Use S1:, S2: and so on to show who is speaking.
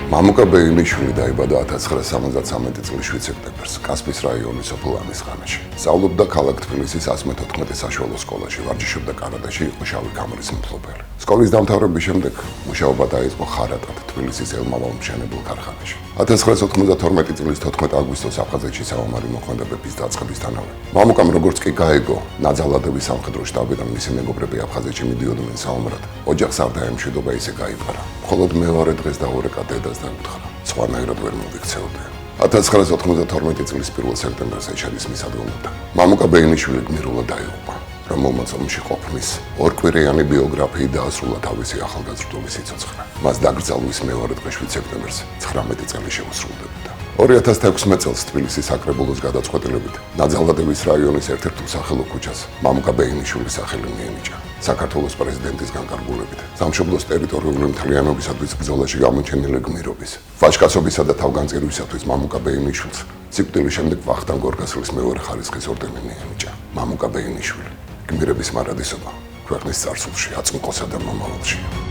S1: მამუკა ბეილიშვილი დაიბადა 1973 წლის 7 სექტემბერს კასპის რაიონის სოფელ ამისხანაში. სწავლობდა ქალაქ თბილისის 114 საშუალო სკოლაში, ვარჯიშობდა კარატეში, იყო შავი ქამრის მფლობელი. სკოლის დამთავრების შემდეგ მუშაობა დაიწყო ხარატად თბილისის ელმავალ-მშენებელ ქარხანაში. 1992 წლის 14 აგვისტოს აფხაზეთში საომარი მოქმედებების დაწყებისთანავე მამუკამ როგორც კი გაიგო ნაძალადების სამხედრო შტაბიდან მისი მეგობრები აფხაზეთში მიდიოდნენ საომრად, ოჯახს არ დაემშვიდობა ისე გაიფარა. მხოლოდ მეორე დღეს დაურეკა დედას და უთხრა: სხვანაირად ვერ მოვიქცეოდე. 1992 წლის 1 სექტემბერს ეჩერის მისადგომებდა. მამუკა ბეილიშვილი გმირულად დაიღუპა, რომელმაც ომში ყოფნის ორკვირიანი ბიოგრაფიით დაასრულა თავისი ახალგაზრდობის სიცოცხლე. მას დაკრძალვის მეორე დღე 7 სექტემბერს 19 წელი შეუსრულდებოდა. 2016 წელს თბილისის საკრებულოს გადაწყვეტილებით ნაძალადების რაიონის ერთ-ერთ უსახელო ქუჩას მამუკა ბეილიშვილის სახელი მიენიჭა. საქართველოს პრეზიდენტის განკარგულებით სამშობლოს ტერიტორიული მთლიანობისათვის ბრძოლაში გამოჩენილი გმირობის, ვაჟკაცობისა და თავგანწირვისათვის მამუკა ბეილიშვილს სიკვდილის შემდეგ ვახტანგ გორგასლის მეორე ხარისხის ორდენი მიენიჭა. მამუკა ბეილიშვილი, გმირების მარადისობა ქვეყნის წარსულში, აწმყოსა და მომავალში.